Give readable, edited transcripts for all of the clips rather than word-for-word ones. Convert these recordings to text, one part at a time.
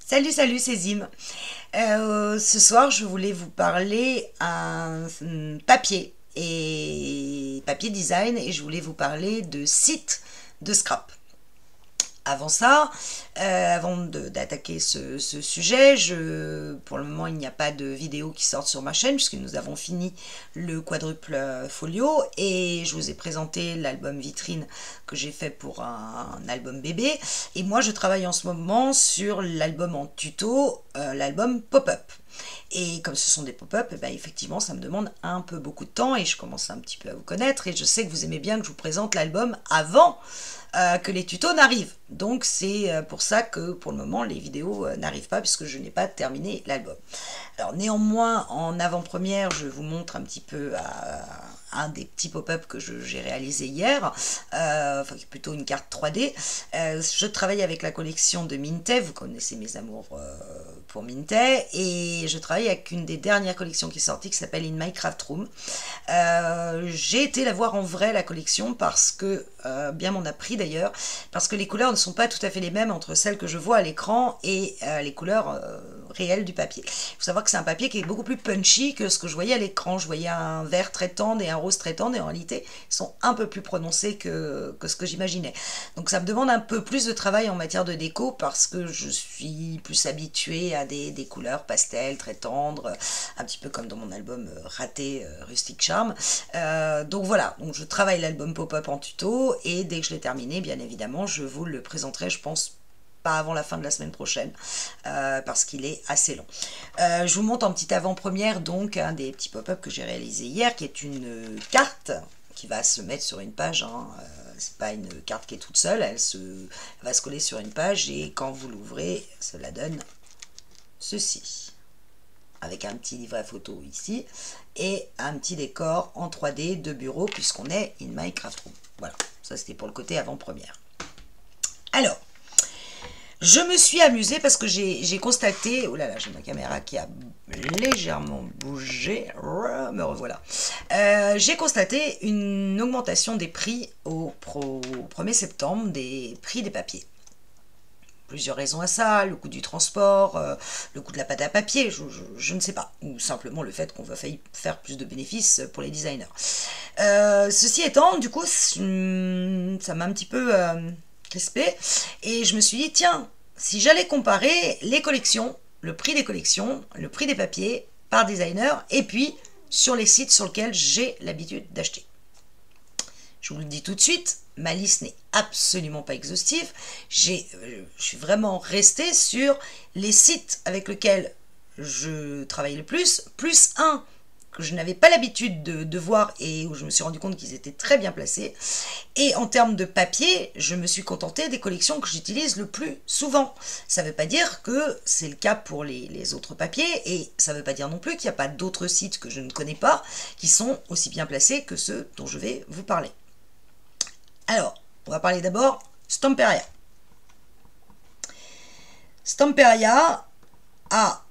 Salut, salut, c'est Zim. Ce soir, je voulais vous parler un papier et papier design et je voulais vous parler de sites de scrap. Avant ça, d'attaquer ce sujet, pour le moment, il n'y a pas de vidéo qui sortent sur ma chaîne puisque nous avons fini le quadruple folio et je vous ai présenté l'album vitrine que j'ai fait pour un album bébé. Et moi, je travaille en ce moment sur l'album en tuto, l'album pop-up. Et comme ce sont des pop-up, eh ben effectivement, ça me demande un peu beaucoup de temps et je commence un petit peu à vous connaître et je sais que vous aimez bien que je vous présente l'album avant que les tutos n'arrivent. Donc c'est pour ça que pour le moment les vidéos n'arrivent pas puisque je n'ai pas terminé l'album. Alors néanmoins en avant-première je vous montre un petit peu un des petits pop-up que j'ai réalisé hier, enfin plutôt une carte 3D. Je travaille avec la collection de Mintay, vous connaissez mes amours pour Mintay, et je travaille avec une des dernières collections qui est sortie qui s'appelle In My Craft Room. J'ai été la voir en vrai la collection parce que, bien m'en a pris d'ailleurs, parce que les couleurs ne sont pas tout à fait les mêmes entre celles que je vois à l'écran et les couleurs réelles du papier. Il faut savoir que c'est un papier qui est beaucoup plus punchy que ce que je voyais à l'écran. Je voyais un vert très tendre et un rose très tendre et en réalité ils sont un peu plus prononcés que ce que j'imaginais. Donc ça me demande un peu plus de travail en matière de déco parce que je suis plus habituée à des couleurs pastel très tendres, un petit peu comme dans mon album raté Rustic Charm. Donc voilà, donc je travaille l'album pop-up en tuto et dès que je l'ai terminé, bien évidemment, je vous le présenterai, je pense, pas avant la fin de la semaine prochaine, parce qu'il est assez long. Je vous montre en petite avant-première donc un des petits pop-up que j'ai réalisé hier, qui est une carte qui va se mettre sur une page, hein. C'est pas une carte qui est toute seule, elle va se coller sur une page et quand vous l'ouvrez, cela donne ceci. Avec un petit livret photo ici et un petit décor en 3D de bureau puisqu'on est in My Craft Room. Voilà, ça c'était pour le côté avant-première. Alors, je me suis amusée parce que j'ai constaté, oh là là, j'ai ma caméra qui a légèrement bougé, me revoilà. J'ai constaté une augmentation des prix au 1er septembre des prix des papiers. Plusieurs raisons à ça, le coût du transport, le coût de la pâte à papier, je ne sais pas, ou simplement le fait qu'on va faire plus de bénéfices pour les designers. Ceci étant, du coup, ça m'a un petit peu crispé, et je me suis dit, tiens, si j'allais comparer les collections, le prix des collections, le prix des papiers par designer, et puis sur les sites sur lesquels j'ai l'habitude d'acheter. Je vous le dis tout de suite, ma liste n'est absolument pas exhaustive. Je suis vraiment restée sur les sites avec lesquels je travaille le plus un que je n'avais pas l'habitude de voir et où je me suis rendu compte qu'ils étaient très bien placés. Et en termes de papier, je me suis contentée des collections que j'utilise le plus souvent. Ça ne veut pas dire que c'est le cas pour les autres papiers et ça ne veut pas dire non plus qu'il n'y a pas d'autres sites que je ne connais pas qui sont aussi bien placés que ceux dont je vais vous parler. Alors, on va parler d'abord Stamperia. Stamperia a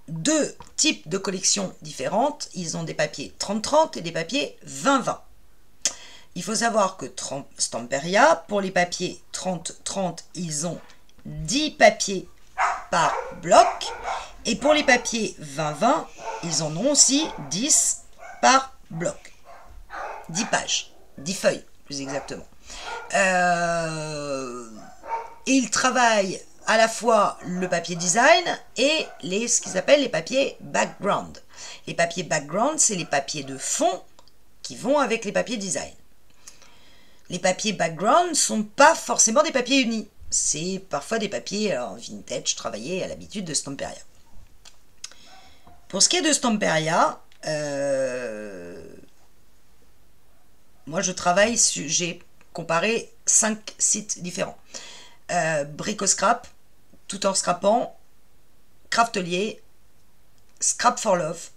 deux types de collections différentes. Ils ont des papiers 30-30 et des papiers 20-20. Il faut savoir que Stamperia, pour les papiers 30-30, ils ont 10 papiers par bloc. Et pour les papiers 20-20, ils en ont aussi 10 par bloc. 10 pages. 10 feuilles, plus exactement. Et ils travaillent à la fois le papier design et ce qu'ils appellent les papiers background. Les papiers background, c'est les papiers de fond qui vont avec les papiers design. Les papiers background ne sont pas forcément des papiers unis. C'est parfois des papiers vintage travaillés à l'habitude de Stamperia. Pour ce qui est de Stamperia, moi, je travaille, j'ai comparé 5 sites différents. Brico-Scrap, Tout en Scrapant, Craftelier, Scrap for Love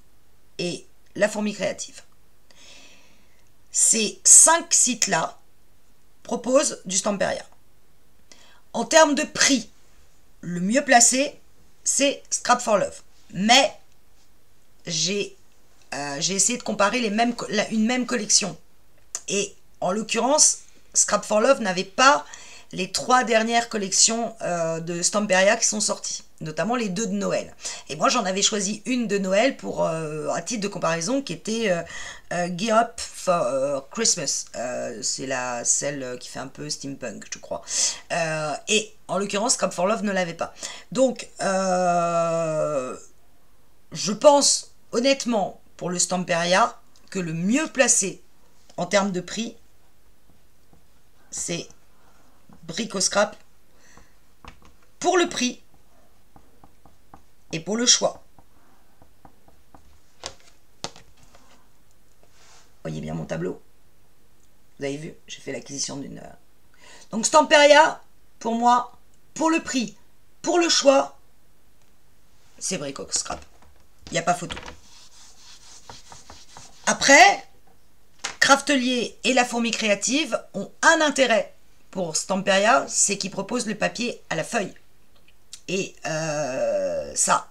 et La Fourmi Créative. Ces 5 sites-là proposent du Stamperia. En termes de prix, le mieux placé, c'est Scrap for Love. Mais j'ai essayé de comparer une même collection. Et en l'occurrence, Scrap for Love n'avait pas les 3 dernières collections de Stamperia qui sont sorties, notamment les 2 de Noël. Et moi, j'en avais choisi une de Noël pour, à titre de comparaison, qui était Gear Up for Christmas. C'est celle qui fait un peu steampunk, je crois. Et en l'occurrence, Scrap for Love ne l'avait pas. Donc, je pense honnêtement pour le Stamperia que le mieux placé en termes de prix, c'est Brico Scrap pour le prix et pour le choix. Voyez bien mon tableau. Vous avez vu, j'ai fait l'acquisition d'une... Donc Stamperia, pour moi, pour le prix, pour le choix, c'est Brico Scrap. Il n'y a pas photo. Après, Craftelier et la Fourmi Créative ont un intérêt pour Stamperia, c'est qu'ils proposent le papier à la feuille. Et ça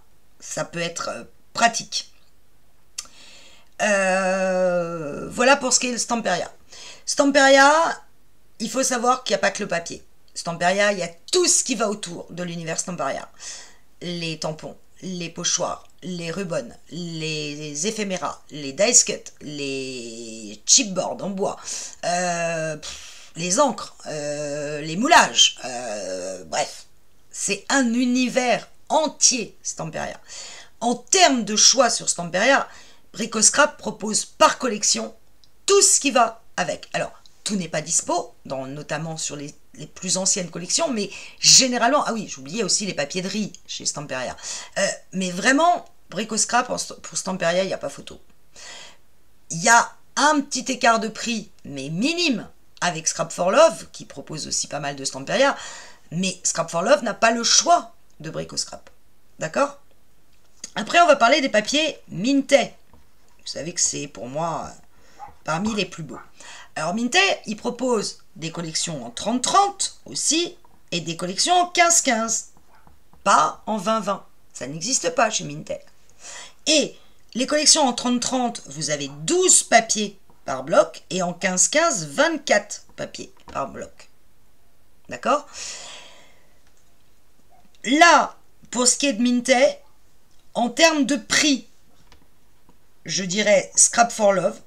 peut être pratique. Voilà pour ce qui est de Stamperia. Stamperia, il faut savoir qu'il n'y a pas que le papier. Stamperia, il y a tout ce qui va autour de l'univers Stamperia. Les tampons, les pochoirs, les rubans, les éphéméras, les dice cut, les chipboards en bois, les encres, les moulages, bref, c'est un univers entier Stamperia. En termes de choix sur Stamperia, Brico Scrap propose par collection tout ce qui va avec. Alors, tout n'est pas dispo, notamment sur les plus anciennes collections, mais généralement, ah oui, j'oubliais aussi les papiers de riz chez Stamperia. Mais vraiment, Brico Scrap, pour Stamperia, il n'y a pas photo. Il y a un petit écart de prix, mais minime, avec Scrap for Love, qui propose aussi pas mal de Stamperia, mais Scrap for Love n'a pas le choix de Brico Scrap. D'accord? Après, on va parler des papiers Mintay. Vous savez que c'est pour moi parmi les plus beaux. Alors Mintay, il propose des collections en 30-30 aussi, et des collections en 15-15. Pas en 20-20. Ça n'existe pas chez Mintay. Et les collections en 30-30, vous avez 12 papiers par bloc, et en 15-15, 24 papiers par bloc. D'accord? Là, pour ce qui est de Mintay, en termes de prix, je dirais Scrap for Love.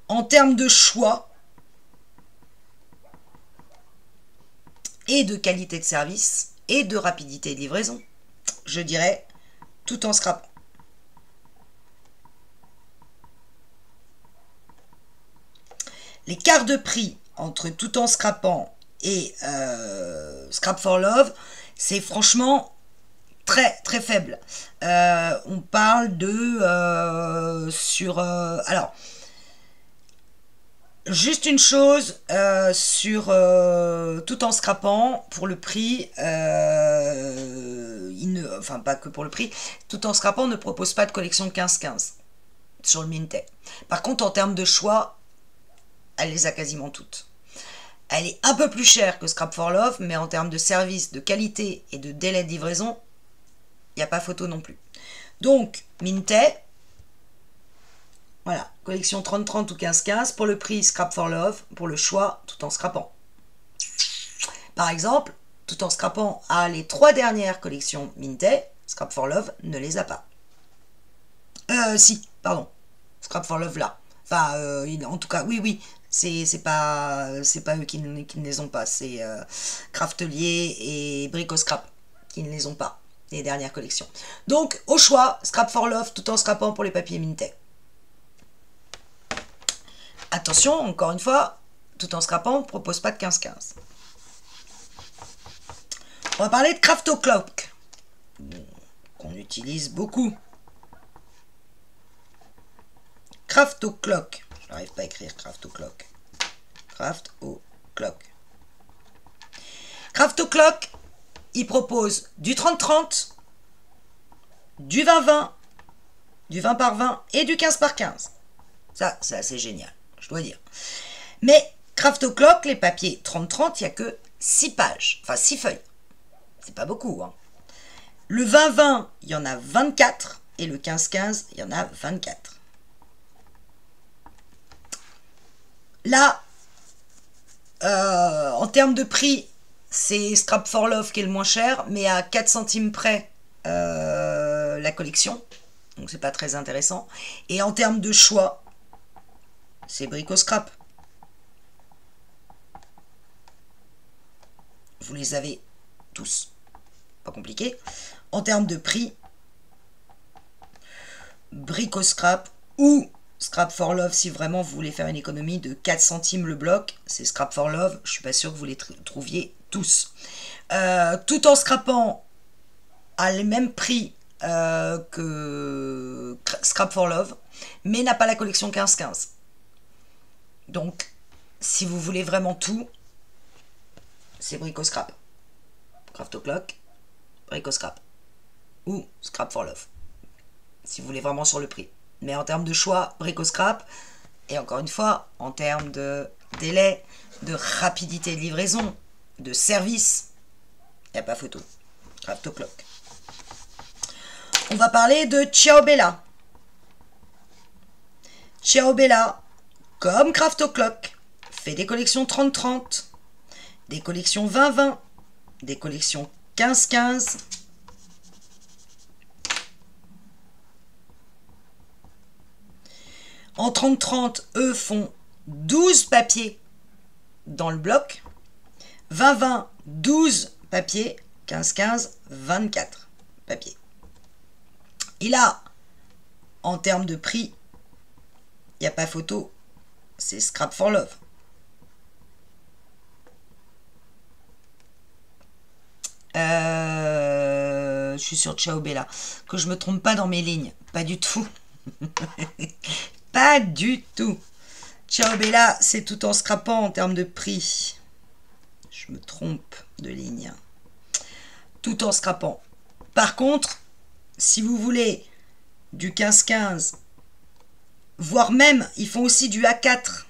En termes de choix et de qualité de service et de rapidité de livraison, je dirais tout en scrapant. L'écart de prix entre tout en scrapant et Scrap for Love, c'est franchement très très faible. On parle de alors juste une chose sur tout en scrapant pour le prix, enfin pas que pour le prix, tout en scrapant ne propose pas de collection 15-15 sur le Mintay. Par contre, en termes de choix, elle les a quasiment toutes. Elle est un peu plus chère que Scrap for Love, mais en termes de service, de qualité et de délai de livraison, il n'y a pas photo non plus. Donc, Mintay, voilà, collection 30-30 ou 15-15, pour le prix Scrap for Love, pour le choix, tout en scrapant. Par exemple, tout en scrapant à les 3 dernières collections Mintay, Scrap for Love ne les a pas. Si, pardon, Scrap for Love là. Enfin, en tout cas, oui, c'est pas eux qui ne les ont pas, c'est Craftelier et Brico Scrap qui ne les ont pas, les dernières collections. Donc, au choix, Scrap for Love, tout en scrapant pour les papiers Mintay. Attention, encore une fois, tout en scrapant, on ne propose pas de 15-15. On va parler de Craft O'Clock, qu'on utilise beaucoup. Craft O'Clock, je n'arrive pas à écrire Craft O'Clock. Craft O'Clock. Craft O'Clock, il propose du 30-30, du 20-20, du 20 par 20 et du 15 par 15. Ça, c'est assez génial, je dois dire. Mais Craft O'Clock, les papiers 30-30, il n'y a que 6 pages, enfin 6 feuilles. C'est pas beaucoup, hein. Le 20-20, il y en a 24, et le 15-15, il y en a 24. Là, En termes de prix, c'est Scrap for Love qui est le moins cher, mais à 4 centimes près la collection. Donc c'est pas très intéressant. Et en termes de choix, c'est Brico Scrap. Vous les avez tous. Pas compliqué. En termes de prix, Brico Scrap ou Scrap for Love, si vraiment vous voulez faire une économie de 4 centimes le bloc, c'est Scrap for Love. Je suis pas sûre que vous les trouviez tous. Tout en scrapant à les mêmes prix que Scrap for Love, mais n'a pas la collection 15-15. Donc, si vous voulez vraiment tout, c'est Brico Scrap. Craft O'Clock, Brico Scrap. Ou Scrap for Love. Si vous voulez vraiment sur le prix. Mais en termes de choix, Brico Scrap. Et encore une fois, en termes de délai, de rapidité de livraison, de service, il n'y a pas photo. Craft O'Clock. On va parler de Ciao Bella. Ciao Bella, comme Craft O'Clock, fait des collections 30-30, des collections 20-20, des collections 15-15. En 30-30, eux font 12 papiers dans le bloc. 20-20, 12 papiers. 15-15, 24 papiers. Et là, en termes de prix, il n'y a pas photo. C'est Scrap for Love. Je suis sur Ciao Bella. Que je me trompe pas dans mes lignes. Pas du tout. Pas du tout. Ciao Bella, c'est tout en scrapant en termes de prix. Je me trompe de ligne. Tout en scrapant. Par contre, si vous voulez du 15-15, voire même, ils font aussi du A4,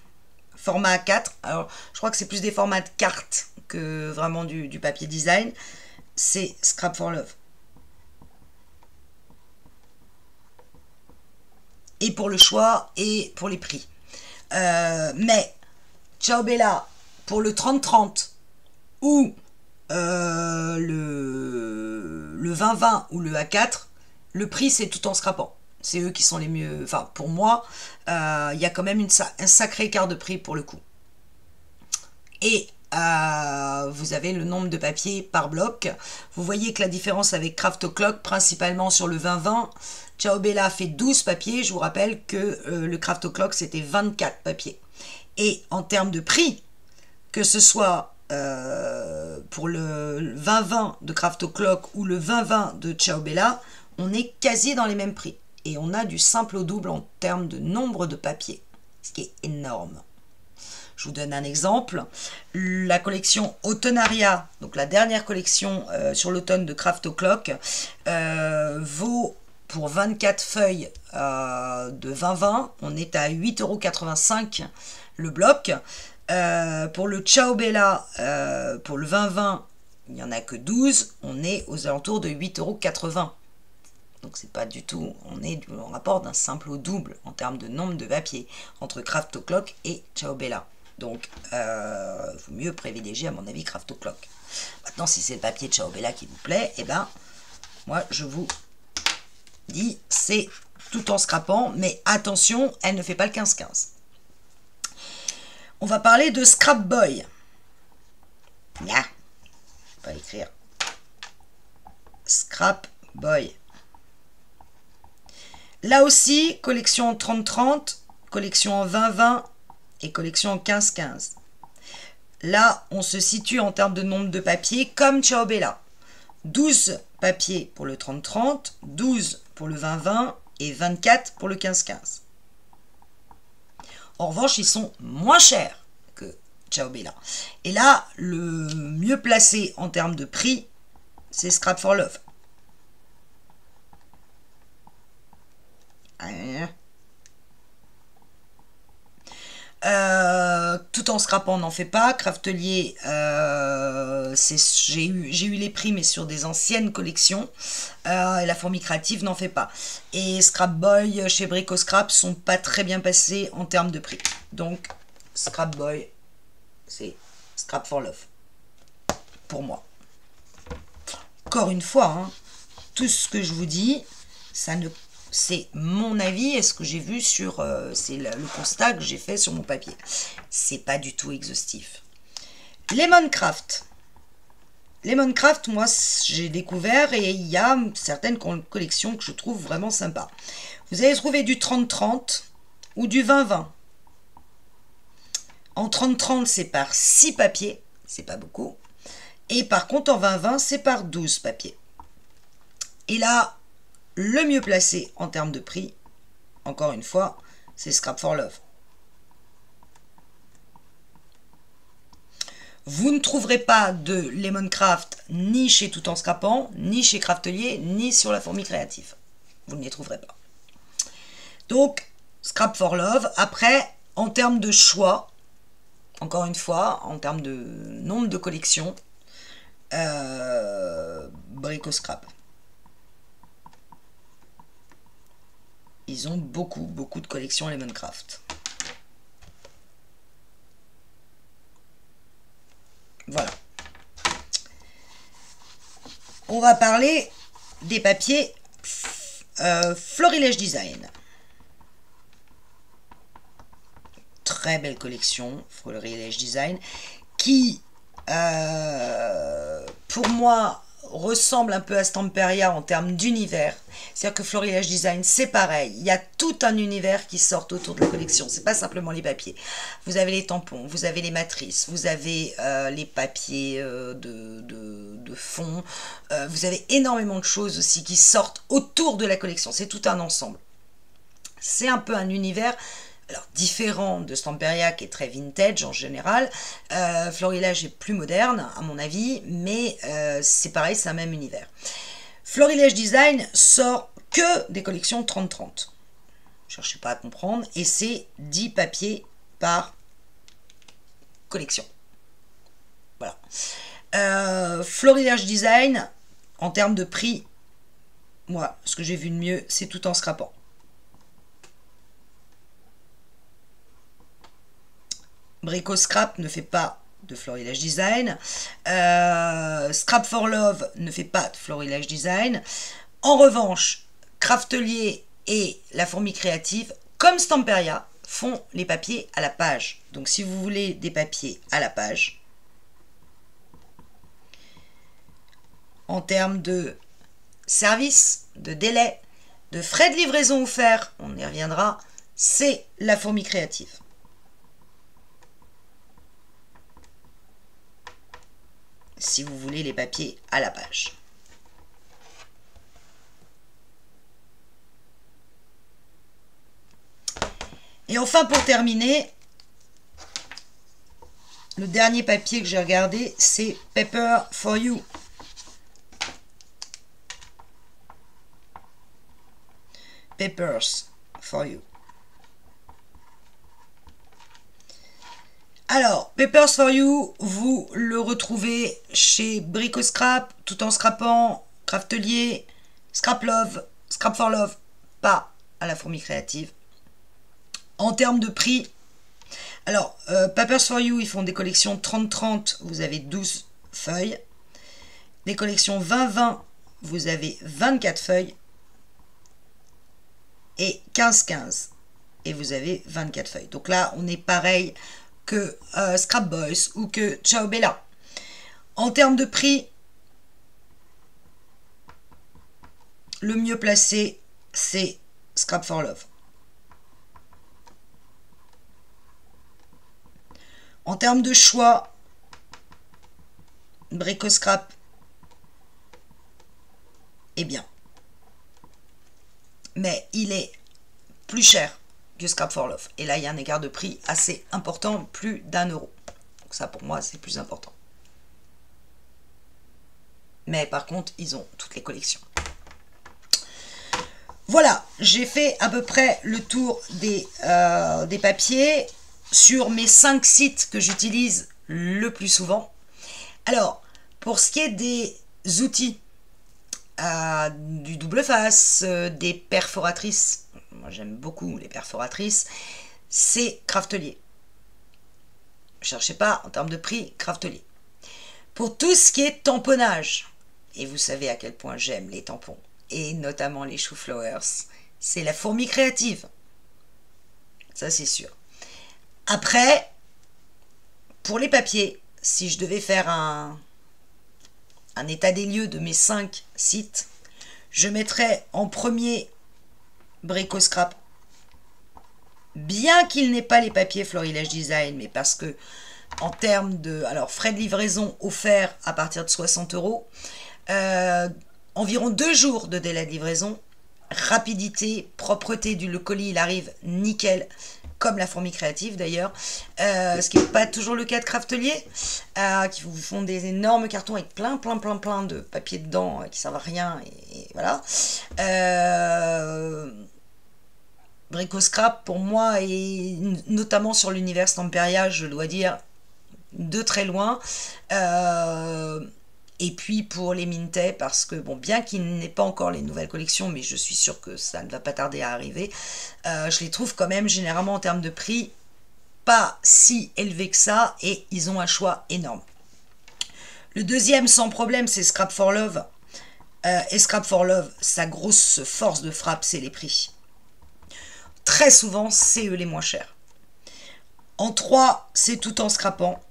format A4. Alors, je crois que c'est plus des formats de cartes que vraiment du papier design. C'est Scrap for Love. Et pour le choix et pour les prix. Mais Ciao Bella pour le 30-30 ou le 20-20 ou le A4, le prix c'est tout en scrapant. C'est eux qui sont les mieux. Enfin, pour moi, il y a quand même un sacré écart de prix pour le coup. Et vous avez le nombre de papiers par bloc. Vous voyez que la différence avec Craft O'Clock, principalement sur le 20-20, Ciao Bella fait 12 papiers. Je vous rappelle que le Craft O'Clock, c'était 24 papiers. Et en termes de prix, que ce soit pour le 20-20 de Craft O'Clock ou le 20-20 de Ciao Bella, on est quasi dans les mêmes prix. Et on a du simple au double en termes de nombre de papiers, ce qui est énorme. Je vous donne un exemple. La collection Automnaria, donc la dernière collection sur l'automne de Craft O'Clock, vaut pour 24 feuilles de 20-20, on est à 8,85 € le bloc. Pour le Ciao Bella, pour le 20-20, il n'y en a que 12, on est aux alentours de 8,80 €. Donc c'est pas du tout, on est en rapport d'un simple au double en termes de nombre de papiers entre Craft O'Clock et Ciao Bella. Donc il vaut mieux privilégier à mon avis Craft O'Clock. Maintenant si c'est le papier de Ciao Bella qui vous plaît, et ben moi je vous dis c'est tout en scrapant, mais attention, elle ne fait pas le 15-15. On va parler de Scrap Boy. Nya, je vais pas écrire. Scrap Boy. Là aussi, collection en 30-30, collection en 20-20 et collection en 15-15. Là, on se situe en termes de nombre de papiers comme Ciao Bella. 12 papiers pour le 30-30, 12 pour le 20-20 et 24 pour le 15-15. En revanche, ils sont moins chers que Ciao Bella. Et là, le mieux placé en termes de prix, c'est Scrap for Love. Tout en scrapant, on n'en fait pas. Craftelier, j'ai eu les prix, mais sur des anciennes collections. Et la fourmi créative n'en fait pas. Et Scrap Boy chez Brico Scrap sont pas très bien passés en termes de prix. Donc, Scrap Boy, c'est Scrap for Love. Pour moi. Encore une fois, hein, tout ce que je vous dis, c'est mon avis et ce que j'ai vu sur... c'est le constat que j'ai fait sur mon papier. C'est pas du tout exhaustif. Lemoncraft. Lemoncraft, moi, j'ai découvert et il y a certaines collections que je trouve vraiment sympas. Vous allez trouver du 30-30 ou du 20-20. En 30-30, c'est par 6 papiers, c'est pas beaucoup. Et par contre, en 20-20, c'est par 12 papiers. Et là, le mieux placé en termes de prix, encore une fois, c'est Scrap for Love. Vous ne trouverez pas de Lemoncraft ni chez Tout en Scrapant, ni chez Craftelier, ni sur la Fourmi Créative. Vous ne les trouverez pas. Donc, Scrap for Love. Après, en termes de choix, encore une fois, en termes de nombre de collections, Brico Scrap. Ils ont beaucoup de collections Lemoncraft. Voilà. On va parler des papiers Florilège Design. Très belle collection, Florilège Design, qui, pour moi, ressemble un peu à Stamperia en termes d'univers. C'est-à-dire que Florilège Design, c'est pareil. Il y a tout un univers qui sort autour de la collection. C'est pas simplement les papiers. Vous avez les tampons, vous avez les matrices, vous avez les papiers de fond. Vous avez énormément de choses aussi qui sortent autour de la collection. C'est tout un ensemble. C'est un peu un univers... Alors, différent de Stamperia qui est très vintage en général, Florilège est plus moderne à mon avis, mais c'est pareil, c'est un même univers. Florilège Design sort que des collections 30-30. Cherchez pas à comprendre, et c'est 10 papiers par collection. Voilà. Florilège Design, en termes de prix, moi, ce que j'ai vu de mieux, c'est Tout en Scrapant. Brico Scrap ne fait pas de Florilège Design. Scrap for Love ne fait pas de Florilège Design. En revanche, Craftelier et la Fourmi Créative, comme Stamperia, font les papiers à la page. Donc si vous voulez des papiers à la page, en termes de service, de délai, de frais de livraison offerts, on y reviendra, c'est la Fourmi Créative. Si vous voulez les papiers à la page. Et enfin, pour terminer, le dernier papier que j'ai regardé, c'est Paper for You. Papers for You. Alors, Papers for You, vous le retrouvez chez Brico Scrap, Tout en Scrapant, Craftelier, Scrap Love, Scrap for Love, pas à la Fourmi Créative. En termes de prix, alors, Papers for You, ils font des collections 30-30, vous avez 12 feuilles. Des collections 20-20, vous avez 24 feuilles. Et 15-15, et vous avez 24 feuilles. Donc là, on est pareil que Scrap Boys ou que Ciao Bella. En termes de prix, le mieux placé, c'est Scrap for Love. En termes de choix, Brico Scrap est bien. Mais il est plus cher que Scrap for Love. Et là, il y a un écart de prix assez important, plus d'1 euro. Donc ça, pour moi, c'est plus important. Mais par contre, ils ont toutes les collections. Voilà, j'ai fait à peu près le tour des papiers sur mes 5 sites que j'utilise le plus souvent. Alors, pour ce qui est des outils, du double face, des perforatrices, moi j'aime beaucoup les perforatrices, c'est Craftelier. cherchez pas en termes de prix Craftelier. Pour tout ce qui est tamponnage, et vous savez à quel point j'aime les tampons, et notamment les Shoe Flowers, c'est la fourmi créative. Ça, c'est sûr. Après, pour les papiers, si je devais faire un état des lieux de mes 5 sites, je mettrais en premier Brico Scrap. Bien qu'il n'ait pas les papiers Florilège Design, mais parce que en termes de frais de livraison offerts à partir de 60 €, environ 2 jours de délai de livraison, rapidité, propreté le colis, il arrive nickel, comme la fourmi créative d'ailleurs, ce qui n'est pas toujours le cas de Craftelier, qui vous font des énormes cartons avec plein de papier dedans qui servent à rien, et voilà. Brico Scrap pour moi, et notamment sur l'univers Stamperia, je dois dire, de très loin. Et puis pour les Mintet, parce que bon, bien qu'il n'ait pas encore les nouvelles collections, mais je suis sûre que ça ne va pas tarder à arriver, je les trouve quand même généralement en termes de prix pas si élevés que ça, et ils ont un choix énorme. Le deuxième sans problème, c'est Scrap for Love. Et Scrap for Love, sa grosse force de frappe, c'est les prix. Très souvent, c'est eux les moins chers. En 3, c'est tout en scrapant.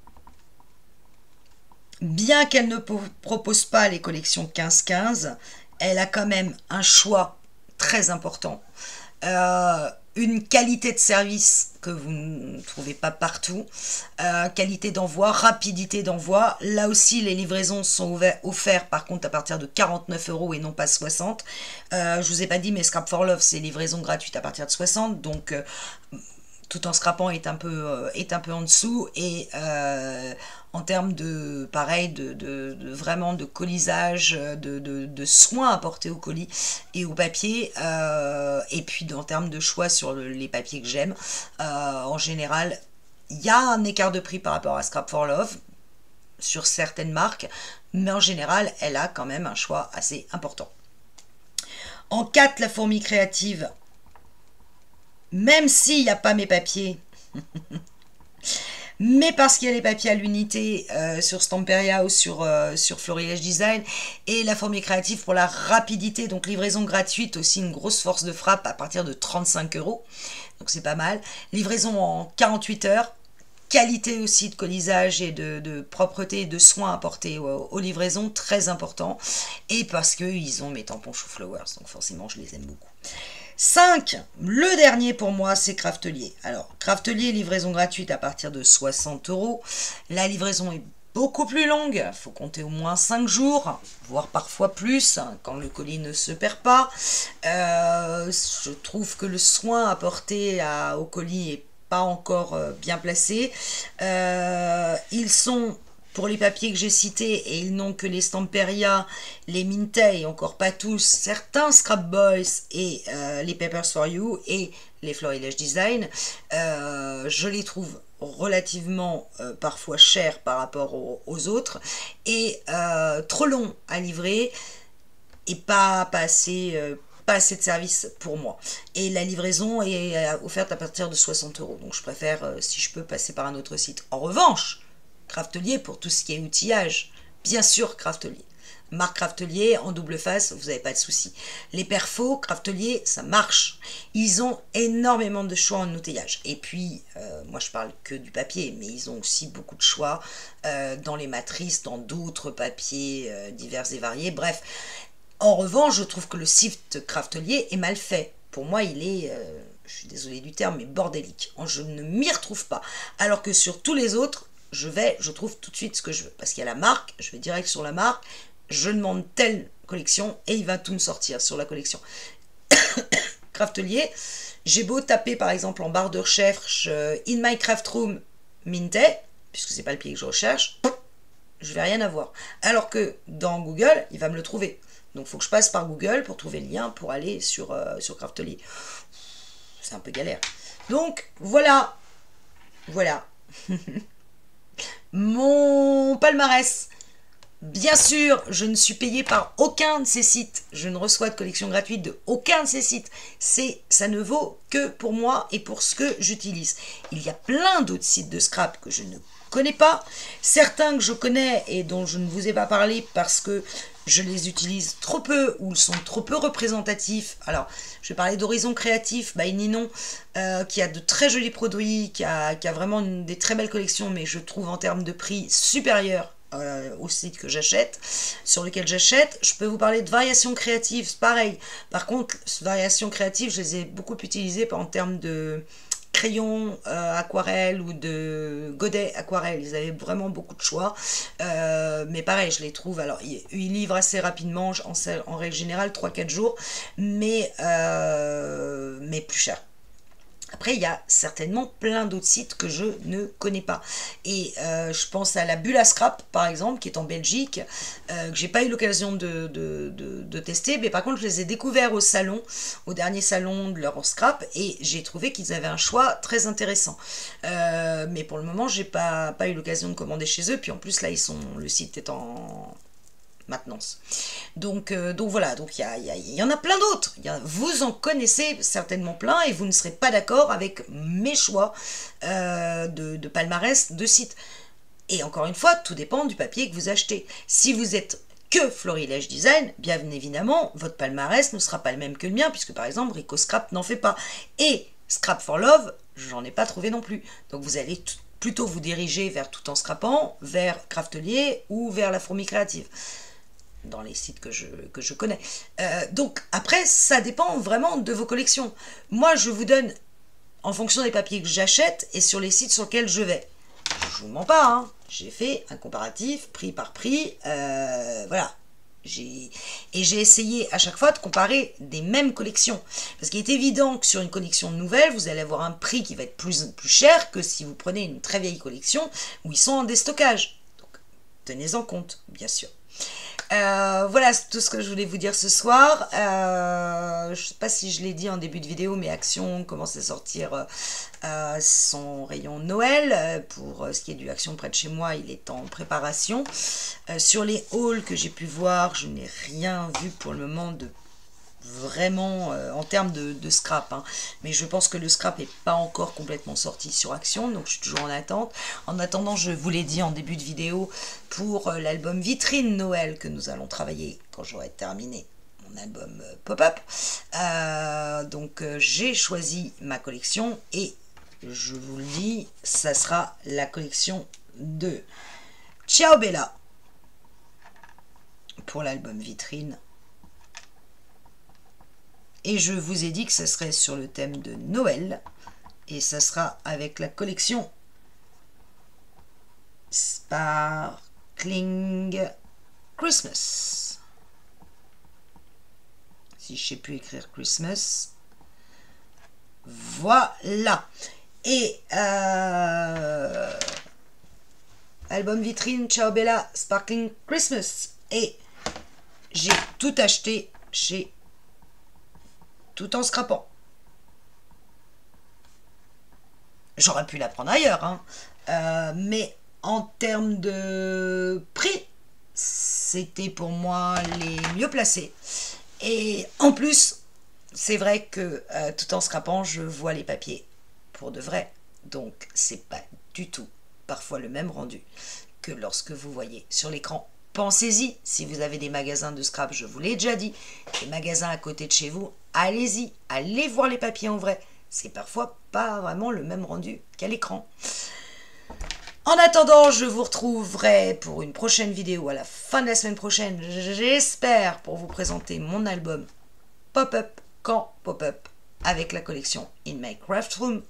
Bien qu'elle ne propose pas les collections 15-15, elle a quand même un choix très important. Une qualité de service que vous ne trouvez pas partout. Qualité d'envoi, rapidité d'envoi. Là aussi, les livraisons sont offertes par contre à partir de 49 € et non pas 60. Je vous ai pas dit, mais Scrap for Love, c'est livraison gratuite à partir de 60. Donc, tout en scrapant est un peu en dessous, et en termes de pareil de vraiment de colisage, de soins apportés au colis et au papier, et puis en termes de choix sur les papiers que j'aime, en général il y a un écart de prix par rapport à Scrap for Love sur certaines marques, mais en général elle a quand même un choix assez important. En 4, la fourmi créative, même s'il n'y a pas mes papiers, mais parce qu'il y a les papiers à l'unité sur Stamperia ou sur Florilège Design, et la fourmi créative pour la rapidité, donc livraison gratuite, aussi une grosse force de frappe à partir de 35 €, donc c'est pas mal. Livraison en 48 heures, qualité aussi de colisage et de propreté et de soins apportés aux livraisons, très important, et parce qu'ils ont mes tampons Shoe Flowers, donc forcément je les aime beaucoup. 5, le dernier pour moi, c'est Craftelier. Alors, Craftelier, livraison gratuite à partir de 60 €. La livraison est beaucoup plus longue, il faut compter au moins 5 jours, voire parfois plus, quand le colis ne se perd pas. Je trouve que le soin apporté au colis est pas encore bien placé. Ils sont, pour les papiers que j'ai cités, et ils n'ont que les Stamperia, les Mintet, et encore pas tous, certains Scrap Boys et les Papers for You et les Florilège Design, je les trouve relativement parfois chers par rapport aux autres, et trop longs à livrer, et pas assez de service pour moi. Et la livraison est offerte à partir de 60 €, donc je préfère, si je peux, passer par un autre site. En revanche, Craftelier pour tout ce qui est outillage, bien sûr Craftelier. Marque Craftelier en double face, vous n'avez pas de souci. Les perfos, Craftelier, ça marche. Ils ont énormément de choix en outillage. Et puis, moi je parle que du papier, mais ils ont aussi beaucoup de choix dans les matrices, dans d'autres papiers divers et variés. Bref, en revanche, je trouve que le site Craftelier est mal fait. Pour moi, il est, je suis désolée du terme, mais bordélique. Je ne m'y retrouve pas. Alors que sur tous les autres, je trouve tout de suite ce que je veux. Parce qu'il y a la marque, je vais direct sur la marque, je demande telle collection et il va tout me sortir sur la collection. Craftelier, j'ai beau taper par exemple en barre de recherche In My Craft Room Mintet, puisque c'est pas le pied que je recherche, je vais rien avoir. Alors que dans Google, il va me le trouver. Donc il faut que je passe par Google pour trouver le lien pour aller sur Craftelier. C'est un peu galère. Donc voilà. Voilà. Mon palmarès. Bien sûr, je ne suis payée par aucun de ces sites. Je ne reçois de collection gratuite de aucun de ces sites. Ça ne vaut que pour moi et pour ce que j'utilise. Il y a plein d'autres sites de scrap que je ne connais pas, certains que je connais et dont je ne vous ai pas parlé parce que je les utilise trop peu ou sont trop peu représentatifs. Alors, je vais parler d'Horizon Créatif, by Ninon, qui a de très jolis produits, qui a vraiment des très belles collections, mais je trouve en termes de prix supérieur au site que j'achète, sur lequel j'achète. Je peux vous parler de Variations Créatives, c'est pareil. Par contre, Variations Créatives, je les ai beaucoup utilisées en termes de crayons aquarelle ou de godets aquarelle. Ils avaient vraiment beaucoup de choix, mais pareil, je les trouve, alors ils livrent assez rapidement, en règle générale 3-4 jours, mais plus cher. Après, il y a certainement plein d'autres sites que je ne connais pas. Et je pense à la Bulle à Scrap, par exemple, qui est en Belgique, que j'ai pas eu l'occasion de tester. Mais par contre, je les ai découverts au salon, au dernier salon de leur scrap, et j'ai trouvé qu'ils avaient un choix très intéressant. Mais pour le moment, j'ai pas eu l'occasion de commander chez eux. Puis en plus, là, le site est en maintenance. Donc voilà, donc il y en a plein d'autres. Vous en connaissez certainement plein et vous ne serez pas d'accord avec mes choix de palmarès de sites. Et encore une fois, tout dépend du papier que vous achetez. Si vous êtes que Florilège Design, bien évidemment, votre palmarès ne sera pas le même que le mien, puisque par exemple, Rico Scrap n'en fait pas. Et Scrap for Love, j'en ai pas trouvé non plus. Donc vous allez plutôt vous diriger vers Tout en Scrapant, vers Craftelier ou vers La Fourmi Créative, dans les sites que je connais. Donc après, ça dépend vraiment de vos collections. Moi, je vous donne en fonction des papiers que j'achète et sur les sites sur lesquels je vais. Je vous mens pas, hein. J'ai fait un comparatif prix par prix, voilà. J'ai essayé à chaque fois de comparer des mêmes collections. Parce qu'il est évident que sur une collection nouvelle, vous allez avoir un prix qui va être plus cher que si vous prenez une très vieille collection où ils sont en déstockage. Donc, tenez-en compte, bien sûr. Voilà, c'est tout ce que je voulais vous dire ce soir. Je ne sais pas si je l'ai dit en début de vidéo, mais Action commence à sortir son rayon Noël. Pour ce qui est du Action près de chez moi, il est en préparation. Sur les hauls que j'ai pu voir, je n'ai rien vu pour le moment de vraiment en termes de scrap, hein. Mais je pense que le scrap n'est pas encore complètement sorti sur Action, donc je suis toujours en attente. En attendant, je vous l'ai dit en début de vidéo, pour l'album Vitrine Noël que nous allons travailler quand j'aurai terminé mon album pop-up, donc j'ai choisi ma collection et je vous le dis, ça sera la collection de Ciao Bella pour l'album Vitrine. Et je vous ai dit que ça serait sur le thème de Noël. Et ça sera avec la collection Sparkling Christmas. Si je ne sais plus écrire Christmas. Voilà. Et album Vitrine, Ciao Bella, Sparkling Christmas. Et j'ai tout acheté chez Tout en Scrapant. J'aurais pu la prendre ailleurs, hein. Mais en termes de prix, c'était pour moi les mieux placés. Et en plus, c'est vrai que Tout en Scrapant, je vois les papiers pour de vrai. Donc, c'est pas du tout parfois le même rendu que lorsque vous voyez sur l'écran. Pensez-y, si vous avez des magasins de scrap, je vous l'ai déjà dit, des magasins à côté de chez vous, allez-y, allez voir les papiers en vrai. C'est parfois pas vraiment le même rendu qu'à l'écran. En attendant, je vous retrouverai pour une prochaine vidéo à la fin de la semaine prochaine, j'espère, pour vous présenter mon album Pop-Up quand Pop-Up avec la collection In My Craft Room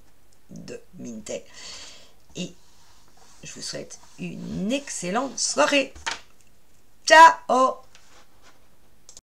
de Mintay. Et je vous souhaite une excellente soirée. Ciao!